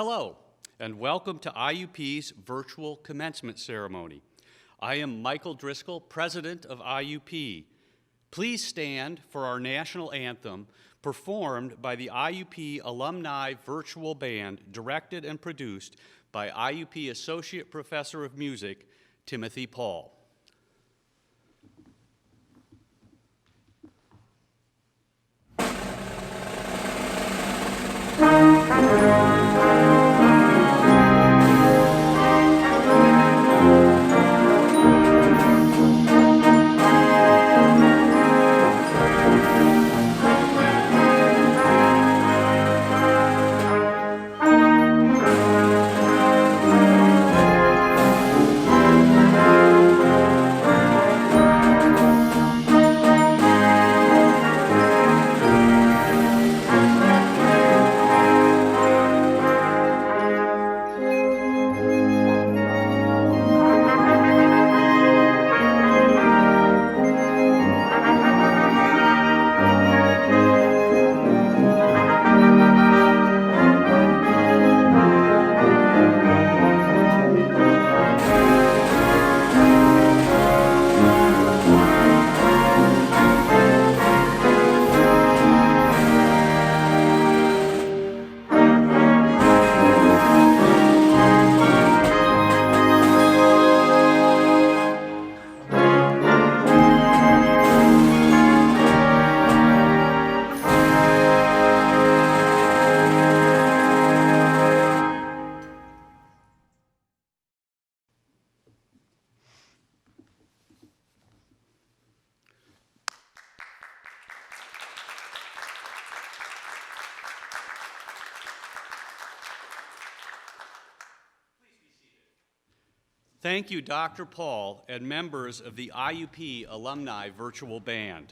Hello, and welcome to IUP's virtual commencement ceremony. I am Michael Driscoll, President of IUP. Please stand for our national anthem, performed by the IUP Alumni Virtual Band, directed and produced by IUP Associate Professor of Music, Timothy Paul. Thank you, Dr. Paul, and members of the IUP Alumni Virtual Band.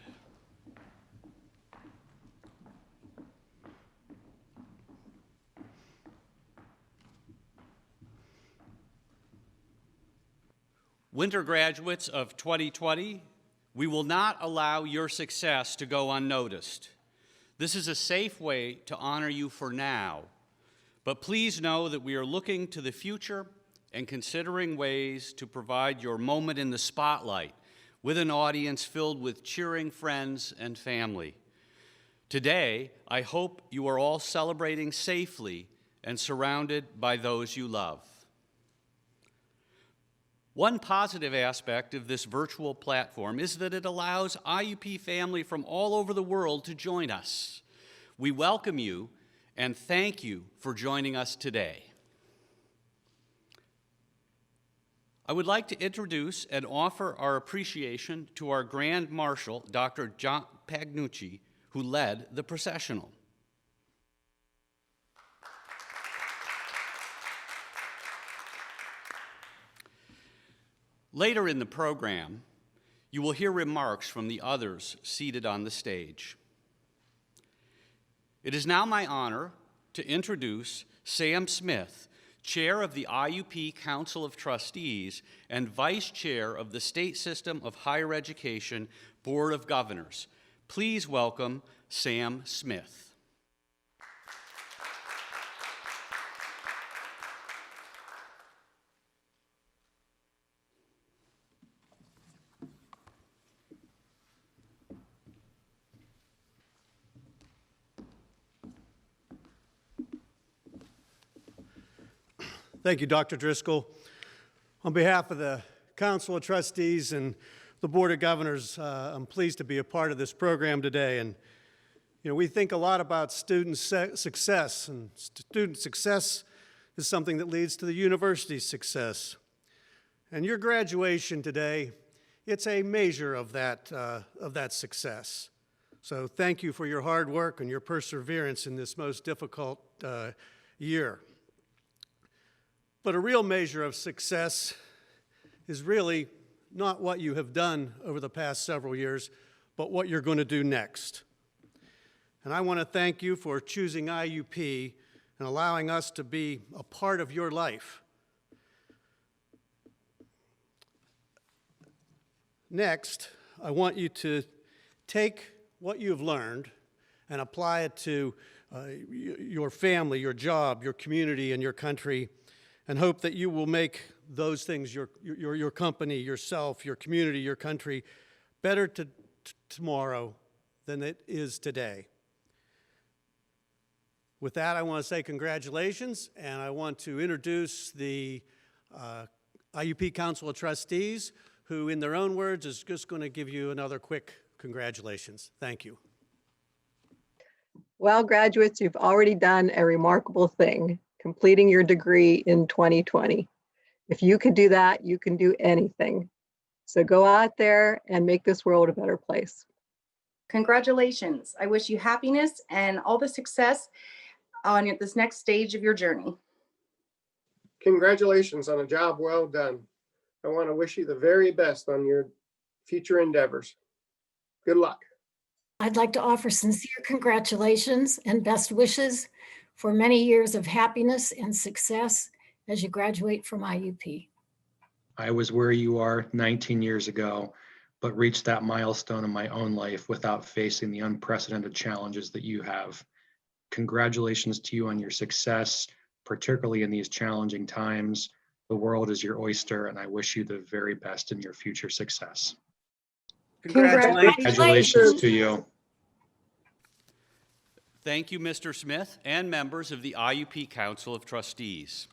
Winter graduates of 2020, we will not allow your success to go unnoticed. This is a safe way to honor you for now, but please know that we are looking to the future and considering ways to provide your moment in the spotlight with an audience filled with cheering friends and family. Today, I hope you are all celebrating safely and surrounded by those you love. One positive aspect of this virtual platform is that it allows IUP family from all over the world to join us. We welcome you and thank you for joining us today. I would like to introduce and offer our appreciation to our Grand Marshal, Dr. John Pagnucci, who led the processional. Later in the program, you will hear remarks from the others seated on the stage. It is now my honor to introduce Sam Smith, Chair of the IUP Council of Trustees and Vice Chair of the State System of Higher Education Board of Governors. Please welcome Sam Smith. Thank you, Dr. Driscoll. On behalf of the Council of Trustees and the Board of Governors, I'm pleased to be a part of this program today. And we think a lot about student success, and student success is something that leads to the university's success. And your graduation today, it's a measure of that success. So thank you for your hard work and your perseverance in this most difficult year. But a real measure of success is really not what you have done over the past several years, but what you're going to do next. And I want to thank you for choosing IUP and allowing us to be a part of your life. Next, I want you to take what you've learned and apply it to your family, your job, your community, and your country, and hope that you will make those things, your company, yourself, your community, your country, better tomorrow than it is today. With that, I want to say congratulations, and I want to introduce the IUP Council of Trustees, who in their own words is just going to give you another quick congratulations. Thank you. Well, graduates, you've already done a remarkable thing, completing your degree in 2020. If you can do that, you can do anything. So go out there and make this world a better place. Congratulations. I wish you happiness and all the success on this next stage of your journey. Congratulations on a job well done. I want to wish you the very best on your future endeavors. Good luck. I'd like to offer sincere congratulations and best wishes for many years of happiness and success as you graduate from IUP. I was where you are 19 years ago, but reached that milestone in my own life without facing the unprecedented challenges that you have. Congratulations to you on your success, particularly in these challenging times. The world is your oyster, and I wish you the very best in your future success. Congratulations to you. Thank you, Mr. Smith, and members of the IUP Council of Trustees.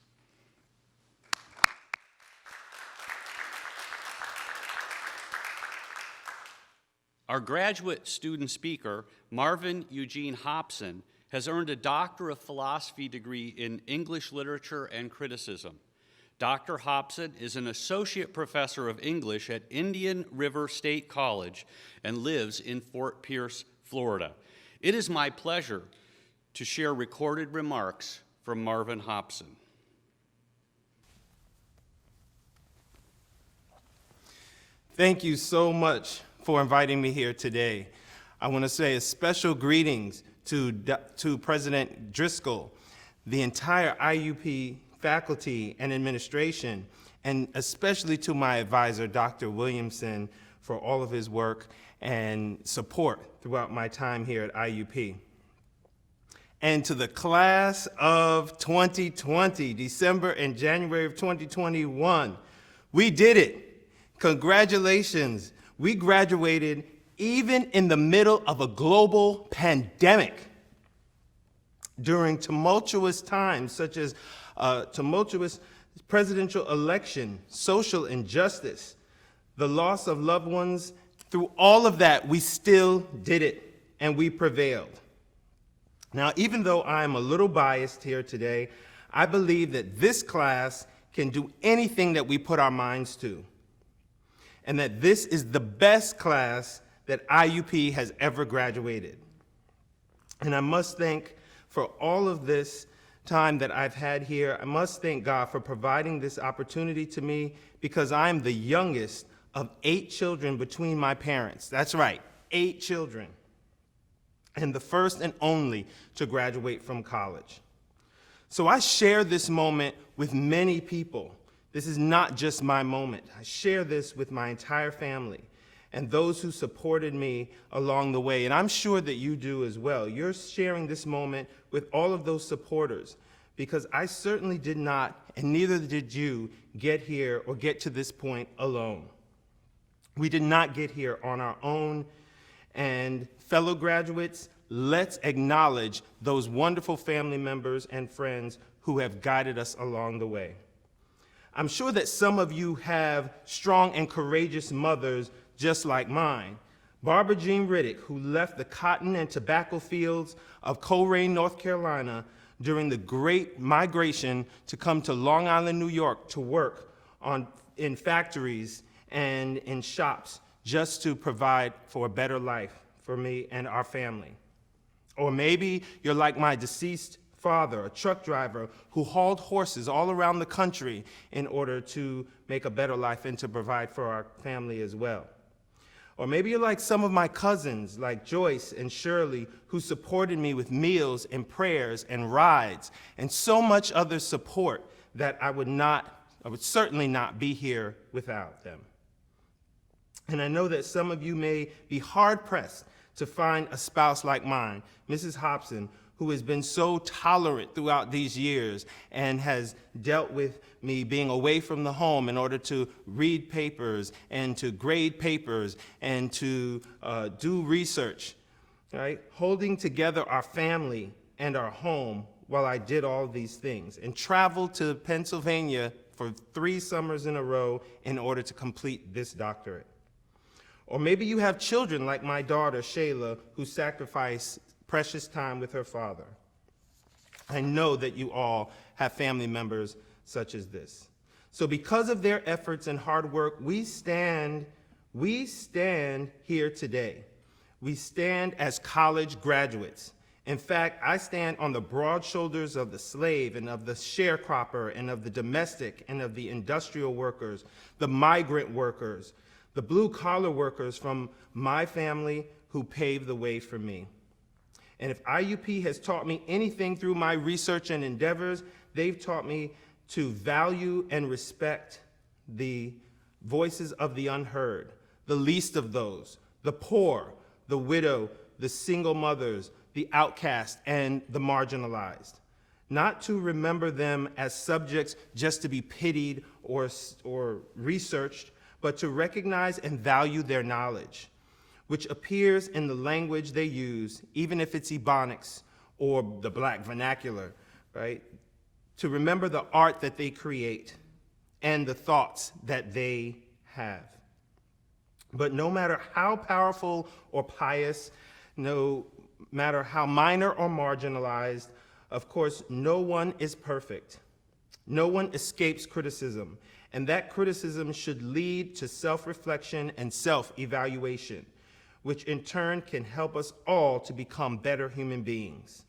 Our graduate student speaker, Marvin Eugene Hobson, has earned a Doctor of Philosophy degree in English Literature and Criticism. Dr. Hobson is an associate professor of English at Indian River State College and lives in Fort Pierce, Florida. It is my pleasure to share recorded remarks from Marvin Hobson. Thank you so much for inviting me here today. I want to say a special greetings to President Driscoll, the entire IUP faculty and administration, and especially to my advisor, Dr. Williamson, for all of his work and support throughout my time here at IUP. And to the class of 2020, December and January of 2021, we did it. Congratulations. We graduated even in the middle of a global pandemic. During tumultuous times such as tumultuous presidential election, social injustice, the loss of loved ones, through all of that, we still did it and we prevailed. Now, even though I'm a little biased here today, I believe that this class can do anything that we put our minds to, and that this is the best class that IUP has ever graduated. And I must thank, for all of this time that I've had here, I must thank God for providing this opportunity to me, because I'm the youngest of 8 children between my parents. That's right, 8 children. And the first and only to graduate from college. So I share this moment with many people. This is not just my moment. I share this with my entire family and those who supported me along the way. And I'm sure that you do as well. You're sharing this moment with all of those supporters, because I certainly did not, and neither did you, get here or get to this point alone. We did not get here on our own. And fellow graduates, let's acknowledge those wonderful family members and friends who have guided us along the way. I'm sure that some of you have strong and courageous mothers just like mine. Barbara Jean Riddick, who left the cotton and tobacco fields of Coleraine, North Carolina during the Great Migration to come to Long Island, New York to work in factories and in shops just to provide for a better life for me and our family. Or maybe you're like my deceased father, a truck driver who hauled horses all around the country in order to make a better life and to provide for our family as well. Or maybe you're like some of my cousins, like Joyce and Shirley, who supported me with meals and prayers and rides and so much other support that I would certainly not be here without them. And I know that some of you may be hard-pressed to find a spouse like mine, Mrs. Hobson, who has been so tolerant throughout these years and has dealt with me being away from the home in order to read papers and to grade papers and to do research, right? Holding together our family and our home while I did all these things, and traveled to Pennsylvania for 3 summers in a row in order to complete this doctorate. Or maybe you have children like my daughter, Shayla, who sacrificed precious time with her father. I know that you all have family members such as this. So because of their efforts and hard work, we stand here today. We stand as college graduates. In fact, I stand on the broad shoulders of the slave and of the sharecropper and of the domestic and of the industrial workers, the migrant workers, the blue-collar workers from my family who paved the way for me. And if IUP has taught me anything through my research and endeavors, they've taught me to value and respect the voices of the unheard, the least of those, the poor, the widow, the single mothers, the outcast, and the marginalized. Not to remember them as subjects just to be pitied or researched, but to recognize and value their knowledge, which appears in the language they use, even if it's Ebonics or the Black vernacular, right? To remember the art that they create and the thoughts that they have. But no matter how powerful or pious, no matter how minor or marginalized, of course, no one is perfect. No one escapes criticism, and that criticism should lead to self-reflection and self-evaluation, which in turn can help us all to become better human beings.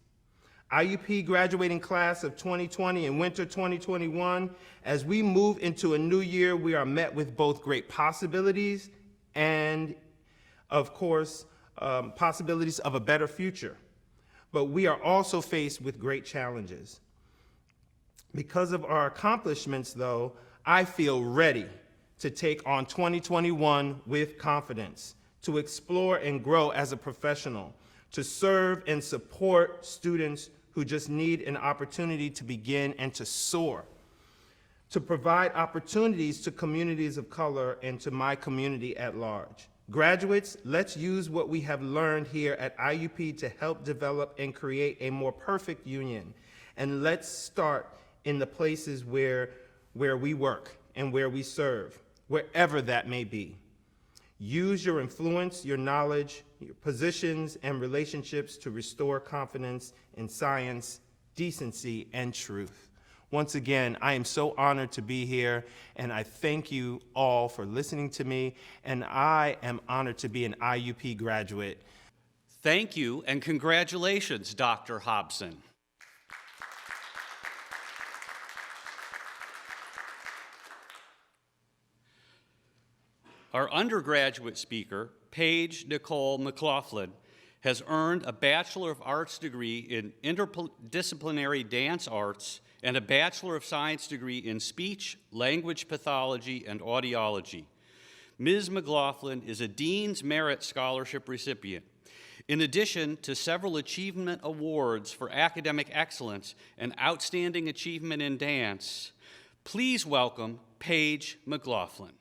IUP graduating class of 2020 and winter 2021, as we move into a new year, we are met with both great possibilities and, of course, possibilities of a better future. But we are also faced with great challenges. Because of our accomplishments, though, I feel ready to take on 2021 with confidence, to explore and grow as a professional, to serve and support students who just need an opportunity to begin and to soar, to provide opportunities to communities of color and to my community at large. Graduates, let's use what we have learned here at IUP to help develop and create a more perfect union. And let's start in the places where we work and where we serve, wherever that may be. Use your influence, your knowledge, your positions, and relationships to restore confidence in science, decency, and truth. Once again, I am so honored to be here, and I thank you all for listening to me, and I am honored to be an IUP graduate. Thank you, and congratulations, Dr. Hobson. Our undergraduate speaker, Paige Nicole McLaughlin, has earned a Bachelor of Arts degree in interdisciplinary dance arts and a Bachelor of Science degree in speech, language pathology, and audiology. Ms. McLaughlin is a Dean's Merit Scholarship recipient. In addition to several achievement awards for academic excellence and outstanding achievement in dance, please welcome Paige McLaughlin.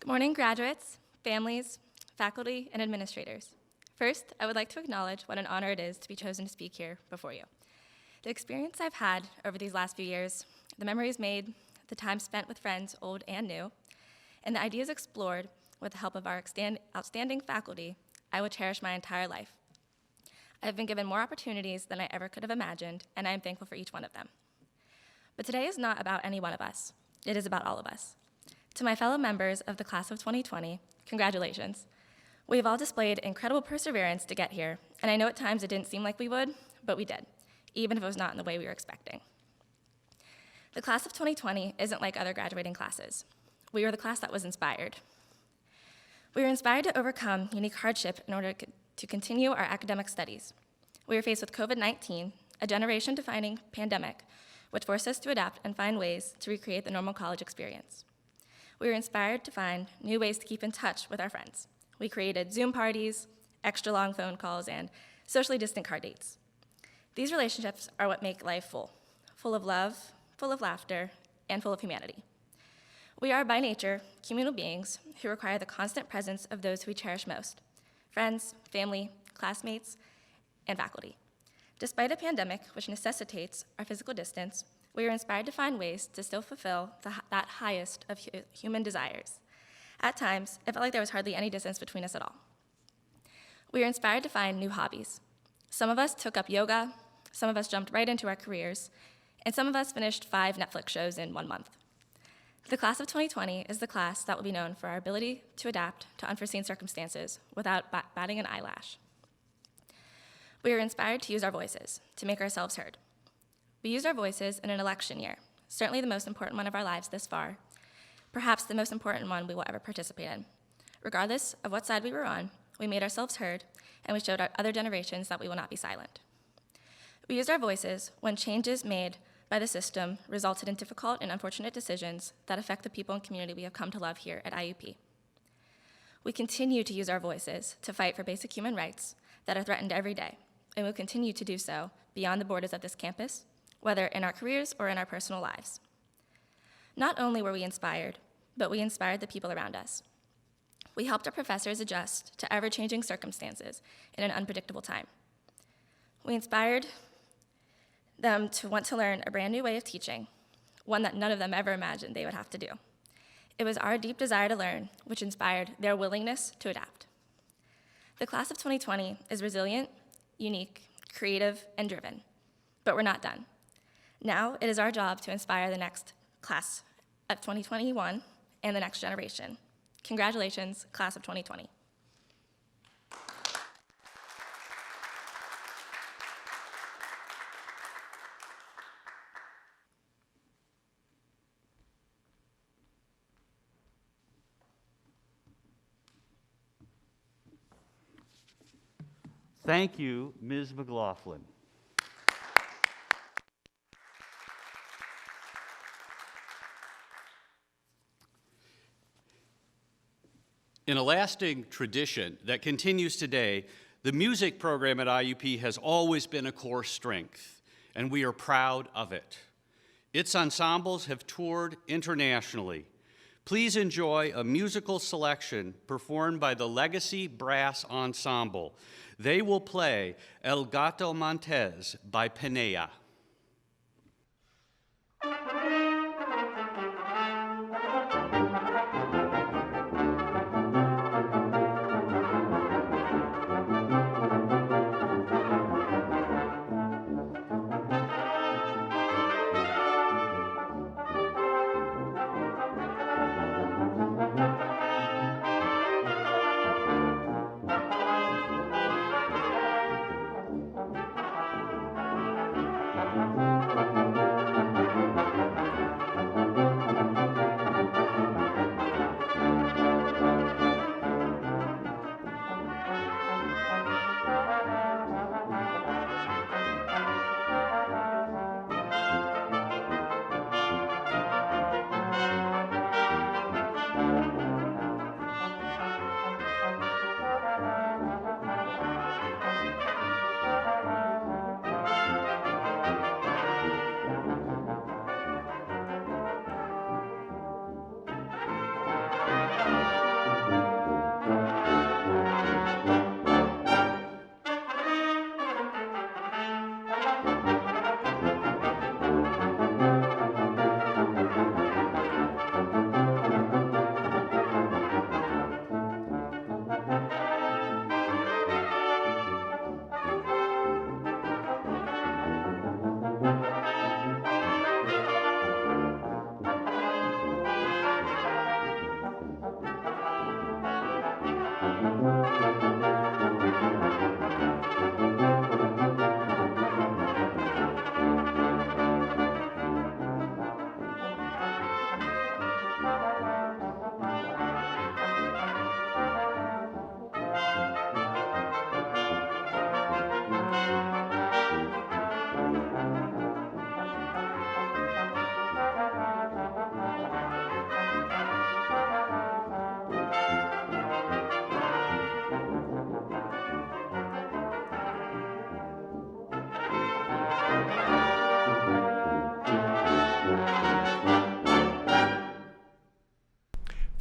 Good morning, graduates, families, faculty, and administrators. First, I would like to acknowledge what an honor it is to be chosen to speak here before you. The experience I've had over these last few years, the memories made, the time spent with friends old and new, and the ideas explored with the help of our outstanding faculty, I will cherish my entire life. I have been given more opportunities than I ever could have imagined, and I am thankful for each one of them. But today is not about any one of us. It is about all of us. To my fellow members of the class of 2020, congratulations. We have all displayed incredible perseverance to get here, and I know at times it didn't seem like we would, but we did, even if it was not in the way we were expecting. The class of 2020 isn't like other graduating classes. We were the class that was inspired. We were inspired to overcome unique hardship in order to continue our academic studies. We were faced with COVID-19, a generation-defining pandemic, which forced us to adapt and find ways to recreate the normal college experience. We were inspired to find new ways to keep in touch with our friends. We created Zoom parties, extra long phone calls, and socially distant car dates. These relationships are what make life full of love, full of laughter, and full of humanity. We are by nature communal beings who require the constant presence of those who we cherish most: friends, family, classmates, and faculty. Despite a pandemic which necessitates our physical distance, we are inspired to find ways to still fulfill that highest of human desires. At times, it felt like there was hardly any distance between us at all. We are inspired to find new hobbies. Some of us took up yoga, some of us jumped right into our careers, and some of us finished 5 Netflix shows in 1 month. The class of 2020 is the class that will be known for our ability to adapt to unforeseen circumstances without batting an eyelash. We are inspired to use our voices, to make ourselves heard. We used our voices in an election year, certainly the most important one of our lives this far, perhaps the most important one we will ever participate in. Regardless of what side we were on, we made ourselves heard, and we showed our other generations that we will not be silent. We used our voices when changes made by the system resulted in difficult and unfortunate decisions that affect the people and community we have come to love here at IUP. We continue to use our voices to fight for basic human rights that are threatened every day, and will continue to do so beyond the borders of this campus, whether in our careers or in our personal lives. Not only were we inspired, but we inspired the people around us. We helped our professors adjust to ever-changing circumstances in an unpredictable time. We inspired them to want to learn a brand new way of teaching, one that none of them ever imagined they would have to do. It was our deep desire to learn which inspired their willingness to adapt. The class of 2020 is resilient, unique, creative, and driven, but we're not done. Now it is our job to inspire the next class of 2021 and the next generation. Congratulations, class of 2020. Thank you, Ms. McLaughlin. In a lasting tradition that continues today, the music program at IUP has always been a core strength, and we are proud of it. Its ensembles have toured internationally. Please enjoy a musical selection performed by the Legacy Brass Ensemble. They will play El Gato Montez by Pinea.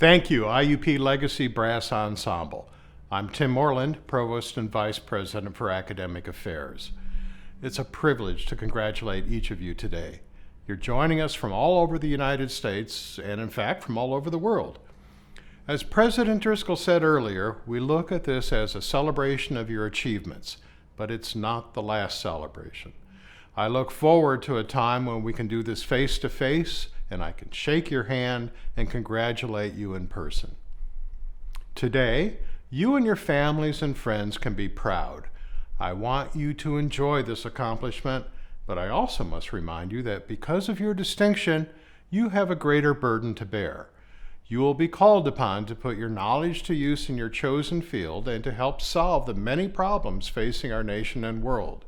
Thank you, IUP Legacy Brass Ensemble. I'm Tim Moreland, Provost and Vice President for Academic Affairs. It's a privilege to congratulate each of you today. You're joining us from all over the United States and, in fact, from all over the world. As President Driscoll said earlier, we look at this as a celebration of your achievements, but it's not the last celebration. I look forward to a time when we can do this face-to-face and I can shake your hand and congratulate you in person. Today, you and your families and friends can be proud. I want you to enjoy this accomplishment, but I also must remind you that because of your distinction, you have a greater burden to bear. You will be called upon to put your knowledge to use in your chosen field and to help solve the many problems facing our nation and world.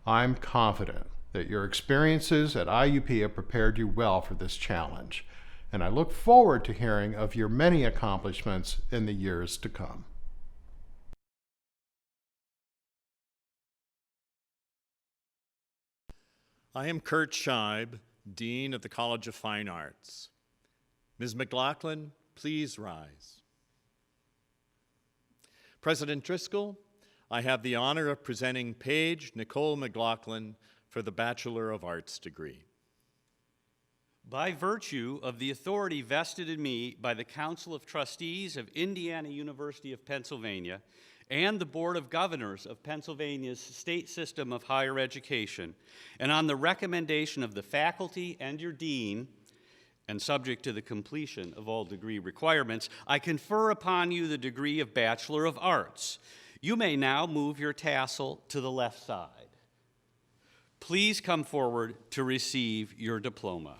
I'm confident that your experiences at IUP have prepared you well for this challenge, and I look forward to hearing of your many accomplishments in the years to come. I am Kurt Scheib, Dean of the College of Fine Arts. Ms. McLaughlin, please rise. President Driscoll, I have the honor of presenting Paige Nicole McLaughlin for the Bachelor of Arts degree. By virtue of the authority vested in me by the Council of Trustees of Indiana University of Pennsylvania and the Board of Governors of Pennsylvania's State System of Higher Education, and on the recommendation of the faculty and your dean, and subject to the completion of all degree requirements, I confer upon you the degree of Bachelor of Arts. You may now move your tassel to the left side. Please come forward to receive your diploma.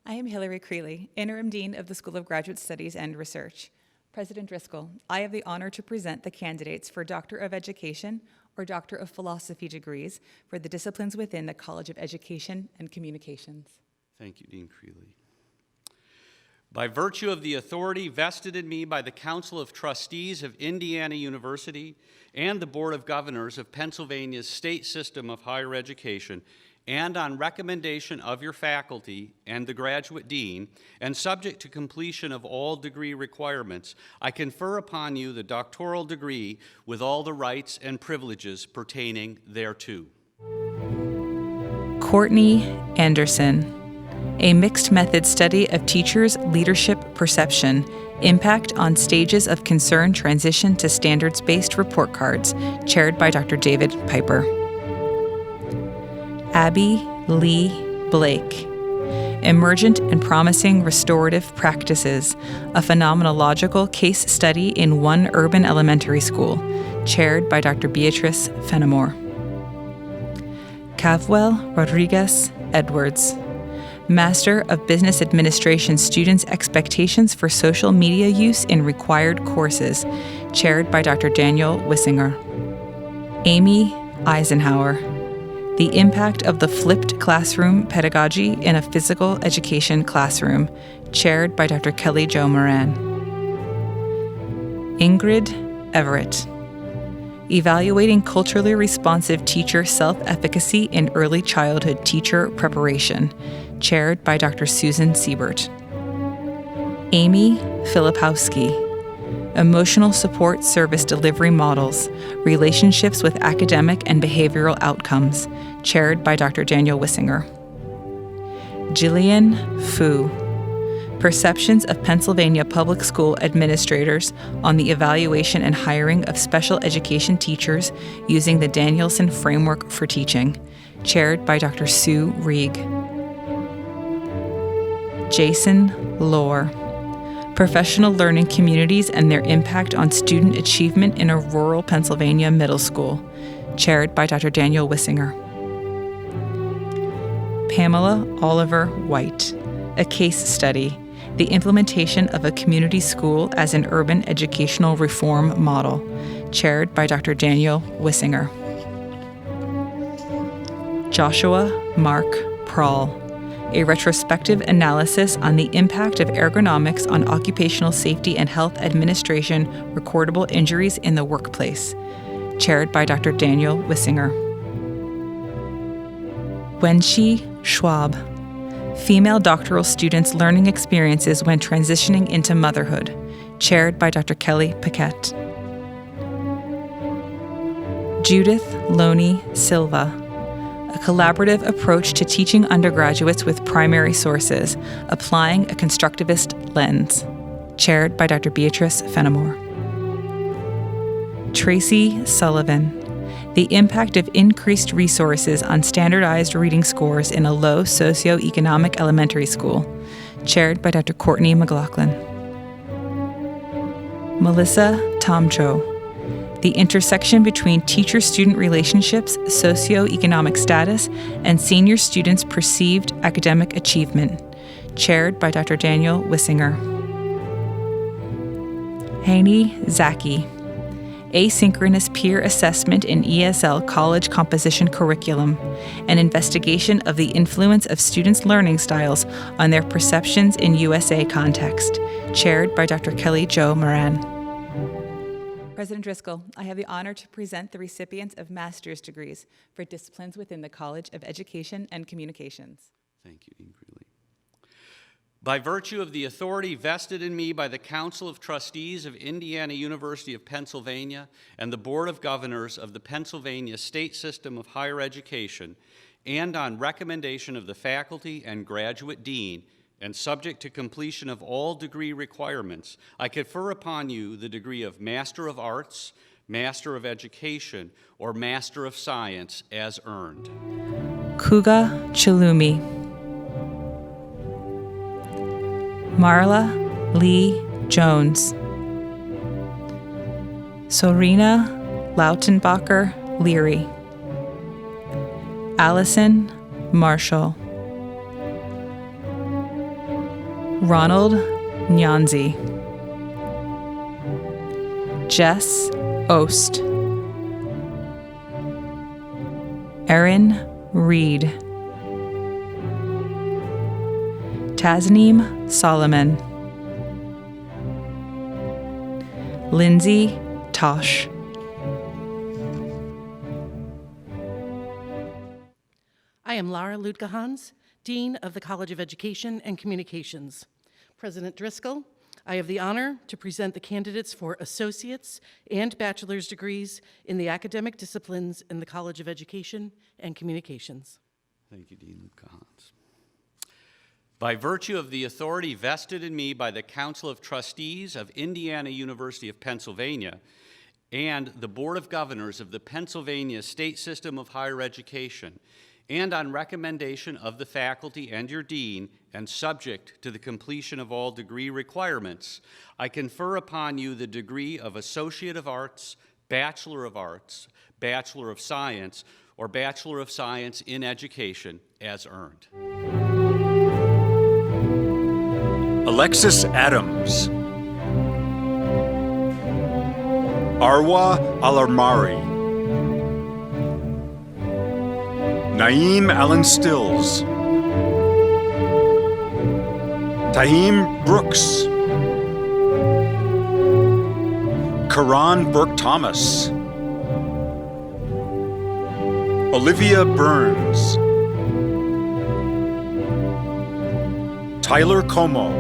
I am Hillary Creeley, Interim Dean of the School of Graduate Studies and Research. President Driscoll, I have the honor to present the candidates for Doctor of Education or Doctor of Philosophy degrees for the disciplines within the College of Education and Communications. Thank you, Dean Creeley. By virtue of the authority vested in me by the Council of Trustees of Indiana University and the Board of Governors of Pennsylvania's State System of Higher Education, and on recommendation of your faculty and the graduate dean, and subject to completion of all degree requirements, I confer upon you the doctoral degree with all the rights and privileges pertaining thereto. Courtney Anderson, a mixed method study of teachers' leadership perception, impact on stages of concern transition to standards-based report cards, chaired by Dr. David Piper. Abby Lee Blake, Emergent and Promising Restorative Practices, a phenomenological case study in one urban elementary school, chaired by Dr. Beatrice Fenimore. Cavwell Rodriguez Edwards, Master of Business Administration Students' Expectations for Social Media Use in Required Courses, chaired by Dr. Daniel Wissinger. Amy Eisenhower, The Impact of the Flipped Classroom Pedagogy in a Physical Education Classroom, chaired by Dr. Kelly Jo Moran. Ingrid Everett, Evaluating Culturally Responsive Teacher Self-Efficacy in Early Childhood Teacher Preparation, chaired by Dr. Susan Siebert. Amy Filipowski, Emotional Support Service Delivery Models, Relationships with Academic and Behavioral Outcomes, chaired by Dr. Daniel Wissinger. Jillian Fu, Perceptions of Pennsylvania Public School Administrators on the Evaluation and Hiring of Special Education Teachers using the Danielson Framework for Teaching, chaired by Dr. Sue Rieg. Jason Lohr, Professional Learning Communities and Their Impact on Student Achievement in a Rural Pennsylvania Middle School, chaired by Dr. Daniel Wissinger. Pamela Oliver White, A Case Study, The Implementation of a Community School as an Urban Educational Reform Model, chaired by Dr. Daniel Wissinger. Joshua Mark Prahl, A Retrospective Analysis on the Impact of Ergonomics on Occupational Safety and Health Administration Recordable Injuries in the Workplace, chaired by Dr. Daniel Wissinger. Wenxi Schwab, Female Doctoral Students' Learning Experiences when Transitioning into Motherhood, chaired by Dr. Kelly Paquette. Judith Loney Silva, a collaborative approach to teaching undergraduates with primary sources, applying a constructivist lens, chaired by Dr. Beatrice Fenimore. Tracy Sullivan, the impact of increased resources on standardized reading scores in a low socioeconomic elementary school, chaired by Dr. Courtney McLaughlin. Melissa Tomcho, the intersection between teacher-student relationships, socioeconomic status, and senior students' perceived academic achievement, chaired by Dr. Daniel Wissinger. Haney Zaki, Asynchronous Peer Assessment in ESL College Composition Curriculum, an investigation of the influence of students' learning styles on their perceptions in USA context, chaired by Dr. Kelly Jo Moran. President Driscoll, I have the honor to present the recipients of master's degrees for disciplines within the College of Education and Communications. Thank you, Dean Greeley. By virtue of the authority vested in me by the Council of Trustees of Indiana University of Pennsylvania and the Board of Governors of the Pennsylvania State System of Higher Education, and on recommendation of the faculty and graduate dean, and subject to completion of all degree requirements, I confer upon you the degree of Master of Arts, Master of Education, or Master of Science as earned. Kuga Chilumi. Marla Lee Jones. Sorina Lautenbacher Leary. Allison Marshall. Ronald Nyanzi. Jess Ost. Erin Reed. Tasneem Solomon. Lindsay Tosh. I am Lara Ludgehans, Dean of the College of Education and Communications. President Driscoll, I have the honor to present the candidates for associate's and bachelor's degrees in the academic disciplines in the College of Education and Communications. Thank you, Dean Ludgehans. By virtue of the authority vested in me by the Council of Trustees of Indiana University of Pennsylvania and the Board of Governors of the Pennsylvania State System of Higher Education, and on recommendation of the faculty and your dean, and subject to the completion of all degree requirements, I confer upon you the degree of Associate of Arts, Bachelor of Science, or Bachelor of Science in Education as earned. Alexis Adams. Arwa Alarmari. Naeem Allen Stills. Taheem Brooks. Karan Burke Thomas. Olivia Burns. Tyler Como.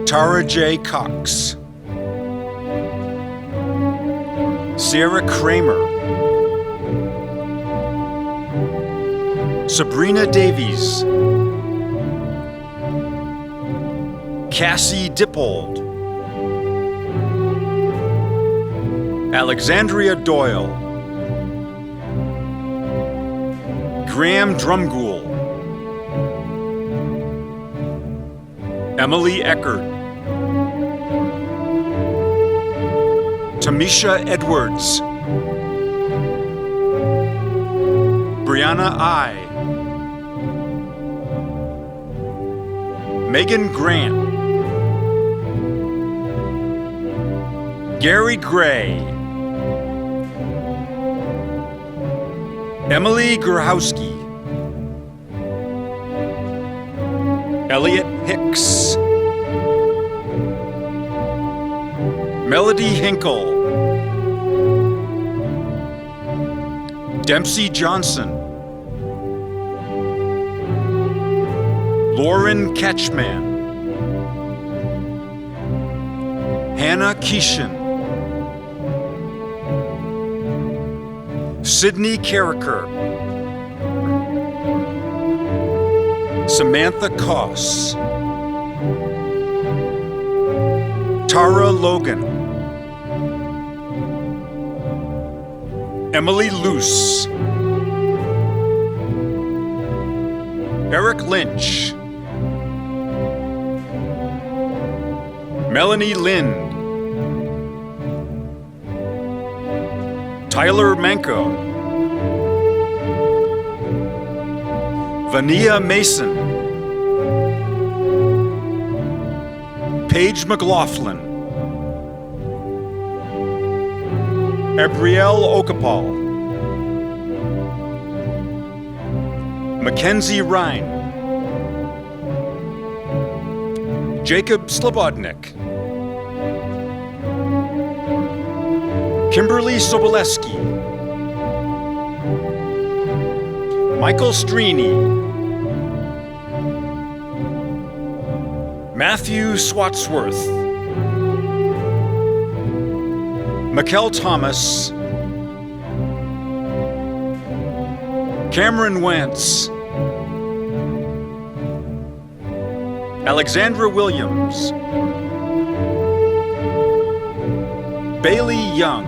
Tara J. Cox. Sarah Kramer. Sabrina Davies. Cassie Dippold. Alexandria Doyle. Graham Drumgoole. Emily Eckert. Tamisha Edwards. Brianna I. Megan Grant. Gary Gray. Emily Grahowski. Elliot Hicks. Melody Hinkle, Dempsey Johnson, Lauren Ketchman, Hannah Keeshan, Sydney Carricker, Samantha Koss, Tara Logan, Emily Luce, Eric Lynch, Melanie Lind, Tyler Manko, Vania Mason, Paige McLaughlin, Abrielle Okapal, Mackenzie Ryan, Jacob Slobodnik, Kimberly Soboleski, Michael Strini, Matthew Swatsworth, Mikkel Thomas, Cameron Wentz, Alexandra Williams, Bailey Young,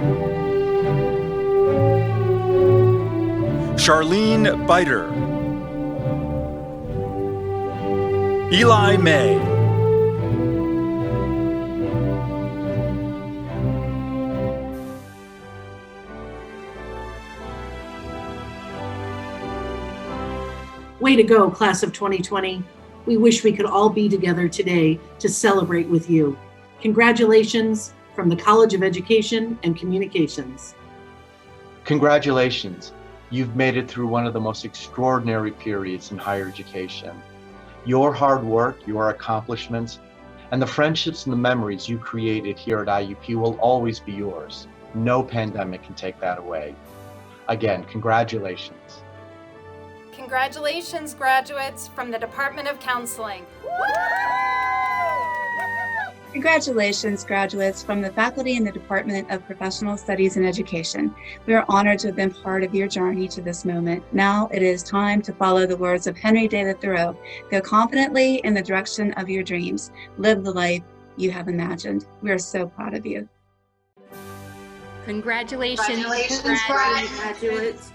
Charlene Biter, Eli May, Way to go, class of 2020. We wish we could all be together today to celebrate with you. Congratulations from the College of Education and Communications. Congratulations. You've made it through one of the most extraordinary periods in higher education. Your hard work, your accomplishments, and the friendships and the memories you created here at IUP will always be yours. No pandemic can take that away. Again, congratulations. Congratulations, graduates from the Department of Counseling. Congratulations, graduates from the faculty in the Department of Professional Studies and Education. We are honored to have been part of your journey to this moment. Now it is time to follow the words of Henry David Thoreau. Go confidently in the direction of your dreams. Live the life you have imagined. We are so proud of you. Congratulations, graduates.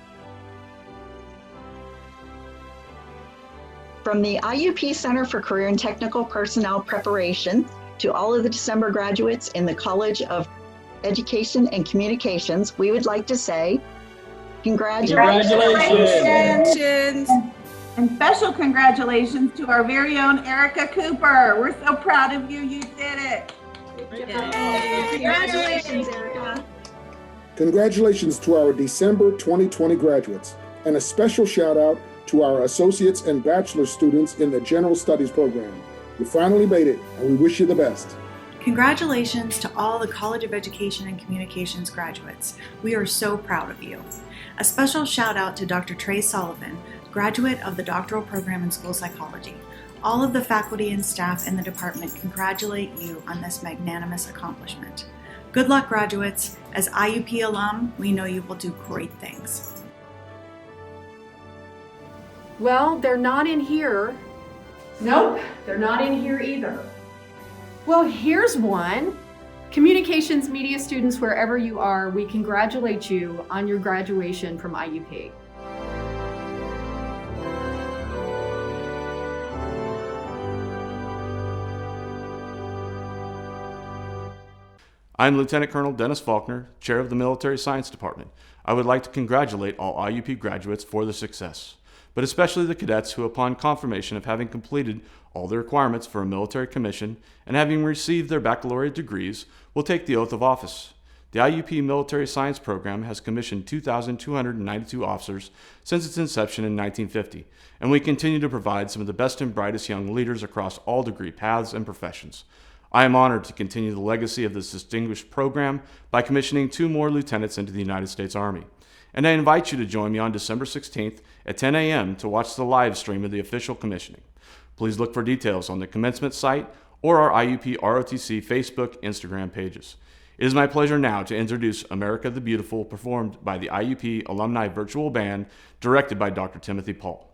From the IUP Center for Career and Technical Personnel Preparation to all of the December graduates in the College of Education and Communications, we would like to say, congratulations. And special congratulations to our very own Erica Cooper. We're so proud of you. You did it. Congratulations, Erica. Congratulations to our December 2020 graduates, and a special shout out to our associates and bachelor students in the General Studies program. You finally made it, and we wish you the best. Congratulations to all the College of Education and Communications graduates. We are so proud of you. A special shout out to Dr. Trey Sullivan, graduate of the doctoral program in school psychology. All of the faculty and staff in the department congratulate you on this magnanimous accomplishment. Good luck, graduates. As IUP alum, we know you will do great things. Well, they're not in here. Nope, they're not in here either. Well, here's one. Communications media students, wherever you are, we congratulate you on your graduation from IUP. I'm Lieutenant Colonel Dennis Faulkner, Chair of the Military Science Department. I would like to congratulate all IUP graduates for the success, but especially the cadets who, upon confirmation of having completed all the requirements for a military commission and having received their baccalaureate degrees, will take the oath of office. The IUP Military Science Program has commissioned 2,292 officers since its inception in 1950, and we continue to provide some of the best and brightest young leaders across all degree paths and professions. I am honored to continue the legacy of this distinguished program by commissioning 2 more lieutenants into the United States Army. And I invite you to join me on December 16th at 10 a.m. to watch the live stream of the official commissioning. Please look for details on the Commencement site or our IUP ROTC Facebook, Instagram pages. It is my pleasure now to introduce America the Beautiful, performed by the IUP Alumni Virtual Band, directed by Dr. Timothy Paul.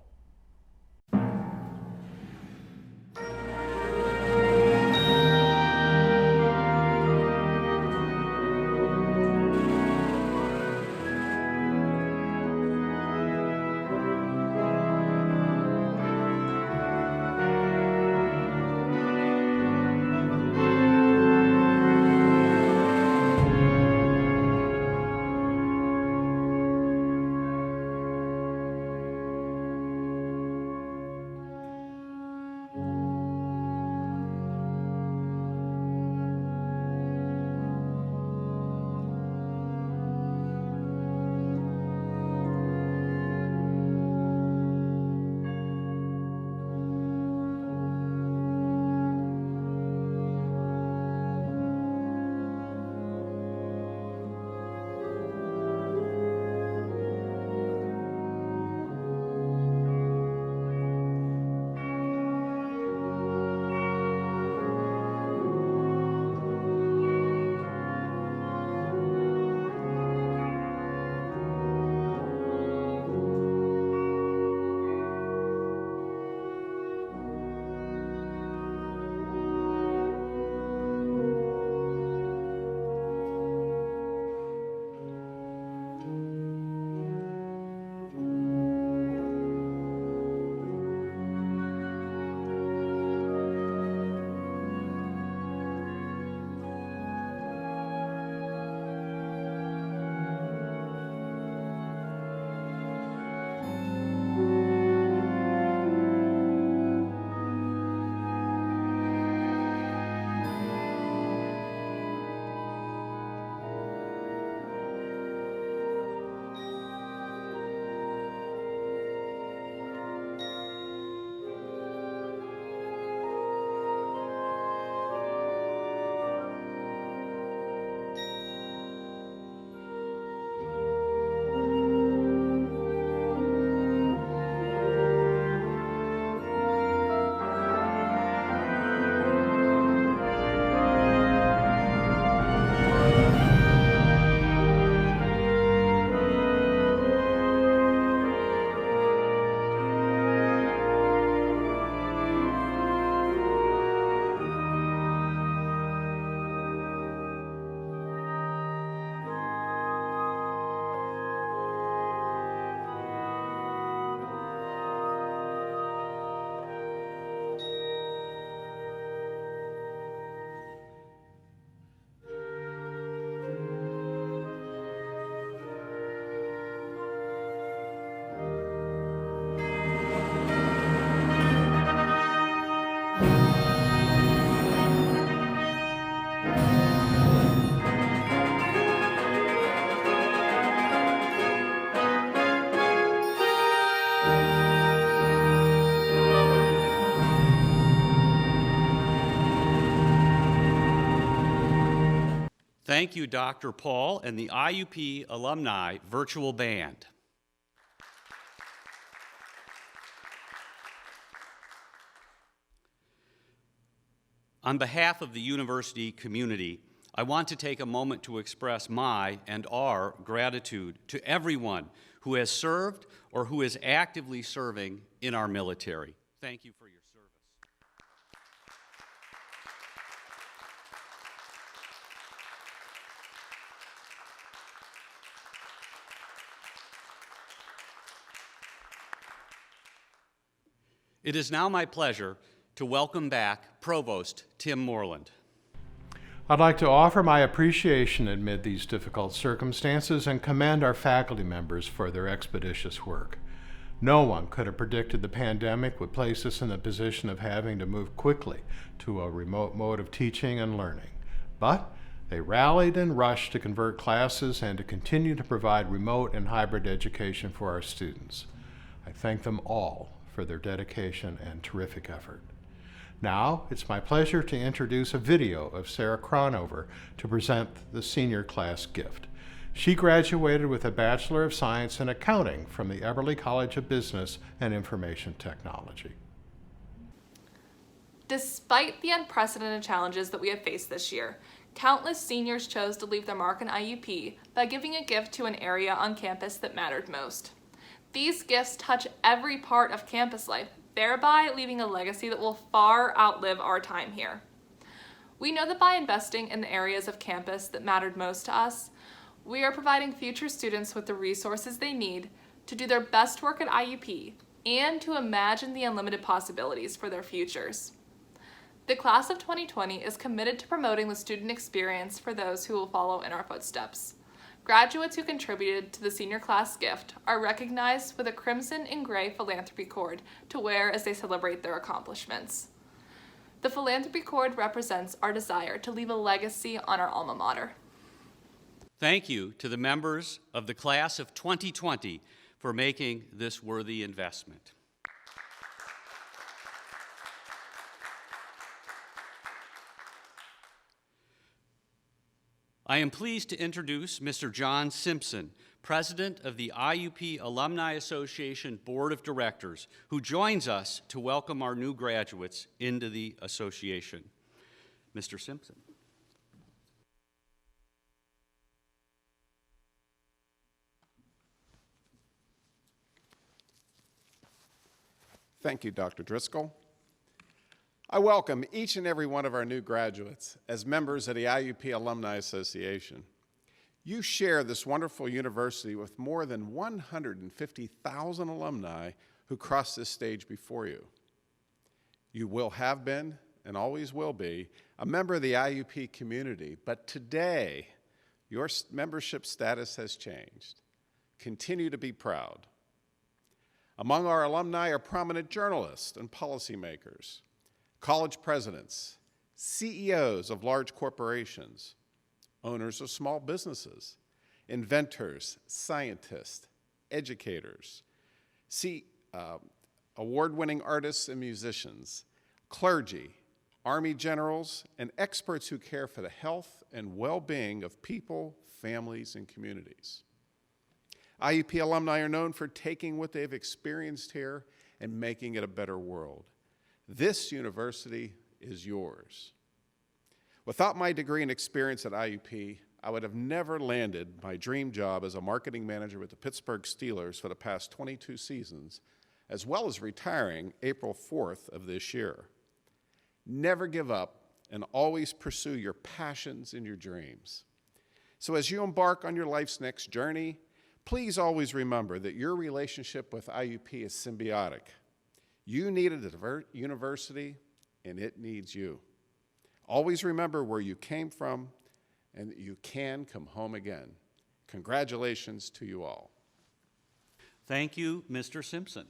Thank you, Dr. Paul and the IUP Alumni Virtual Band. On behalf of the university community, I want to take a moment to express my and our gratitude to everyone who has served or who is actively serving in our military. Thank you for your service. It is now my pleasure to welcome back Provost Tim Moreland. I'd like to offer my appreciation amid these difficult circumstances and commend our faculty members for their expeditious work. No one could have predicted the pandemic would place us in the position of having to move quickly to a remote mode of teaching and learning. But they rallied and rushed to convert classes and to continue to provide remote and hybrid education for our students. I thank them all for their dedication and terrific effort. Now, it's my pleasure to introduce a video of Sarah Cronover to present the senior class gift. She graduated with a Bachelor of Science in Accounting from the Eberly College of Business and Information Technology. Despite the unprecedented challenges that we have faced this year, countless seniors chose to leave their mark on IUP by giving a gift to an area on campus that mattered most. These gifts touch every part of campus life, thereby leaving a legacy that will far outlive our time here. We know that by investing in the areas of campus that mattered most to us, we are providing future students with the resources they need to do their best work at IUP and to imagine the unlimited possibilities for their futures. The class of 2020 is committed to promoting the student experience for those who will follow in our footsteps. Graduates who contributed to the senior class gift are recognized with a crimson and gray philanthropy cord to wear as they celebrate their accomplishments. The philanthropy cord represents our desire to leave a legacy on our alma mater. Thank you to the members of the class of 2020 for making this worthy investment. I am pleased to introduce Mr. John Simpson, President of the IUP Alumni Association Board of Directors, who joins us to welcome our new graduates into the association. Mr. Simpson. Thank you, Dr. Driscoll. I welcome each and every one of our new graduates as members of the IUP Alumni Association. You share this wonderful university with more than 150,000 alumni who crossed this stage before you. You will have been, and always will be, a member of the IUP community, but today, your membership status has changed. Continue to be proud. Among our alumni are prominent journalists and policymakers, college presidents, CEOs of large corporations, owners of small businesses, inventors, scientists, educators, award-winning artists and musicians, clergy, Army generals, and experts who care for the health and well-being of people, families, and communities. IUP alumni are known for taking what they've experienced here and making it a better world. This university is yours. Without my degree and experience at IUP, I would have never landed my dream job as a marketing manager with the Pittsburgh Steelers for the past 22 seasons, as well as retiring April 4th of this year. Never give up and always pursue your passions and your dreams. So as you embark on your life's next journey, please always remember that your relationship with IUP is symbiotic. You need a university, and it needs you. Always remember where you came from and that you can come home again. Congratulations to you all. Thank you, Mr. Simpson.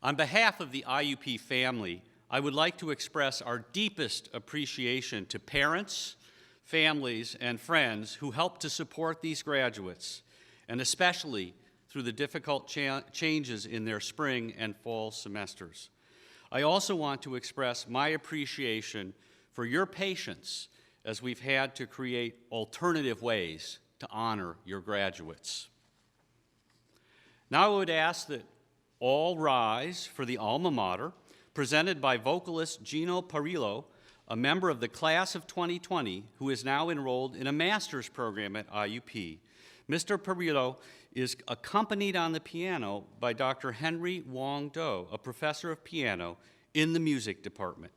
On behalf of the IUP family, I would like to express our deepest appreciation to parents, families, and friends who helped to support these graduates, and especially through the difficult changes in their spring and fall semesters. I also want to express my appreciation for your patience as we've had to create alternative ways to honor your graduates. Now I would ask that all rise for the alma mater, presented by vocalist Gino Parillo, a member of the class of 2020 who is now enrolled in a master's program at IUP. Mr. Parillo is accompanied on the piano by Dr. Henry Wong Do, a professor of piano in the music department.